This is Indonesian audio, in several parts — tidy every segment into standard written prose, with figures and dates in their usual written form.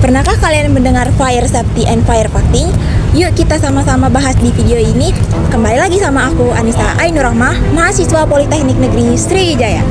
Pernahkah kalian mendengar fire safety and fire fighting? Yuk kita sama-sama bahas di video ini. Kembali lagi sama aku, Anissa Ainur Rahmah, mahasiswa Politeknik Negeri Sriwijaya.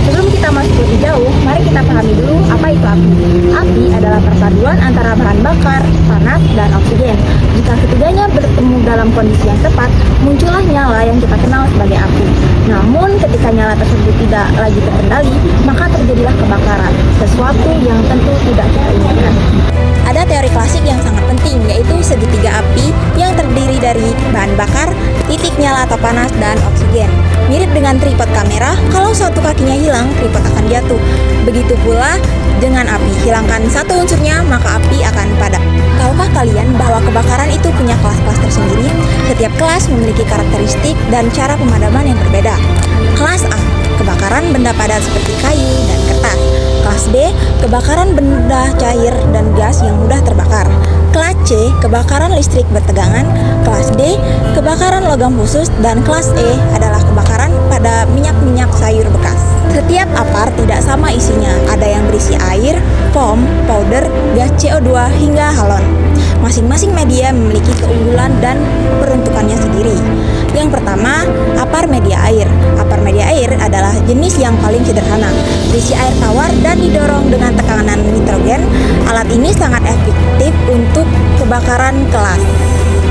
Sebelum kita masuk lebih jauh, mari kita pahami dulu apa itu api. Api adalah perpaduan antara bahan bakar, panas, dan oksigen. Jika ketiganya bertemu dalam kondisi yang tepat, muncullah nyala yang kita kenal sebagai api. Namun, ketika nyala tersebut tidak lagi terkendali, maka terjadilah kebakaran, sesuatu yang tentu tidak kita inginkan. Ada teori klasik yang sangat penting, yaitu segitiga api yang terdiri dari bahan bakar, titik nyala atau panas, dan oksigen. Mirip dengan tripod kamera, kalau satu kakinya hilang, tripod akan jatuh. Begitu pula dengan api, hilangkan satu unsurnya, maka api akan padam. Tahukah kalian bahwa kebakaran itu punya kelas-kelas tersendiri? Setiap kelas memiliki karakteristik dan cara pemadaman yang berbeda. Kelas A, kebakaran benda padat seperti kayu dan kertas. Kelas B, kebakaran benda cair dan gas yang mudah terbakar. Kelas C, kebakaran listrik bertegangan. Kelas D, kebakaran logam khusus. Dan kelas E adalah kebakaran pada minyak-minyak sayur bekas. Setiap apar tidak sama isinya, ada yang berisi air, foam, powder, gas CO2, hingga halon. Masing-masing media memiliki keunggulan dan peruntukannya sendiri. Yang pertama, apar media air. Apar media air adalah jenis yang paling sederhana, berisi air tawar dan didorong dengan tekanan nitrogen. Alat ini sangat efektif untuk kebakaran kelas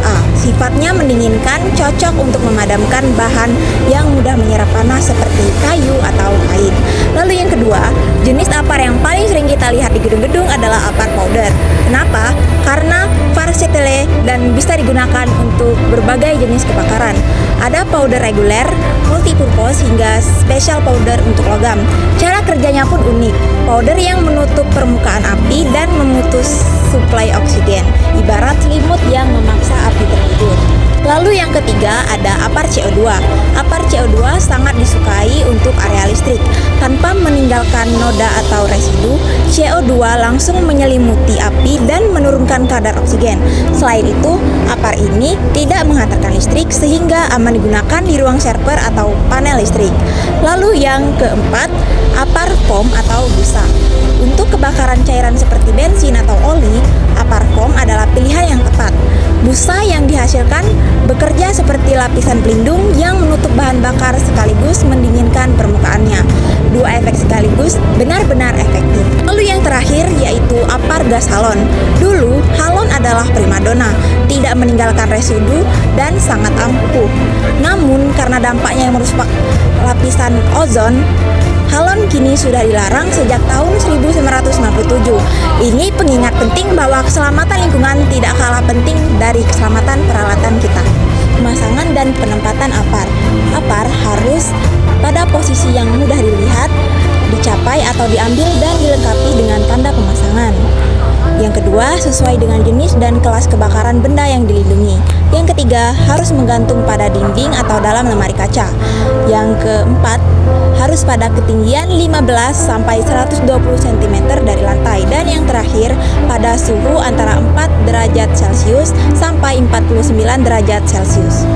A. Sifatnya mendinginkan, cocok untuk memadamkan bahan yang mudah menyerap panas seperti kayu atau kain. Lalu yang kedua, jenis apar yang paling sering kita lihat di gedung-gedung adalah apar powder. Kenapa? Karena versatile dan bisa digunakan untuk berbagai jenis kebakaran. Ada powder reguler, multipurpose, hingga special powder untuk logam. Cara kerjanya pun unik. Powder yang menutup permukaan api dan memutus suplai oksigen, ibarat selimut yang memaksa api tertidur. Lalu yang ketiga ada apar CO2. Apar CO2 sangat disukai untuk area listrik. Tanpa meninggalkan noda atau residu, CO2 langsung menyelimuti api dan menurunkan kadar oksigen. Selain itu, apar ini tidak menghantarkan listrik sehingga aman digunakan di ruang server atau panel listrik. Lalu yang keempat, apar foam atau busa. Untuk kebakaran cairan seperti bensin atau oli, apar foam adalah pilihan yang tepat. Busa yang dihasilkan bekerja seperti lapisan pelindung yang menutup bahan bakar sekaligus mendinginkan permukaannya. Dua efek sekaligus benar-benar efektif. Lalu yang terakhir yaitu apar gas halon. Dulu, halon adalah primadona, tidak meninggalkan residu dan sangat ampuh. Namun, karena dampaknya yang merusak lapisan ozon, halon kini sudah dilarang sejak tahun 1997. Ini pengingat penting bahwa keselamatan lingkungan tidak kalah penting dari keselamatan peralatan kita. Pemasangan dan penempatan apar. Apar harus pada posisi yang mudah dilihat, dicapai atau diambil dan dilengkapi dengan tanda pemasangan. Yang kedua, sesuai dengan jenis dan kelas kebakaran benda yang dilindungi. Yang ketiga, harus menggantung pada dinding atau dalam lemari kaca. Yang keempat, harus pada ketinggian 15 sampai 120 cm dari lantai. Dan yang terakhir, pada suhu antara 4 derajat Celcius sampai 49 derajat Celcius.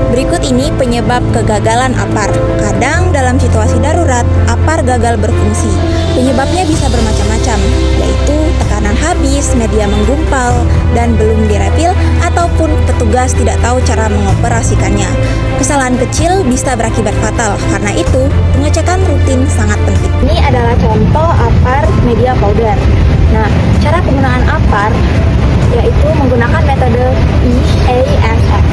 Berikut ini penyebab kegagalan apar. Kadang dalam situasi darurat, apar gagal berfungsi. Penyebabnya bisa bermacam-macam, yaitu tekanan habis, media menggumpal, dan belum direfil, ataupun petugas tidak tahu cara mengoperasikannya. Kesalahan kecil bisa berakibat fatal, karena itu pengecekan rutin sangat penting. Ini adalah contoh apar media powder. Nah, cara penggunaan apar yaitu menggunakan metode EASF.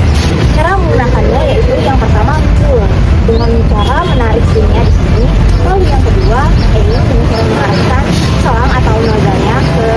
Cara menggunakannya yaitu yang pertama pull, dengan cara menarik pinnya di sini. Lalu yang kedua, dengan cara mengarahkan selang atau nodanya ke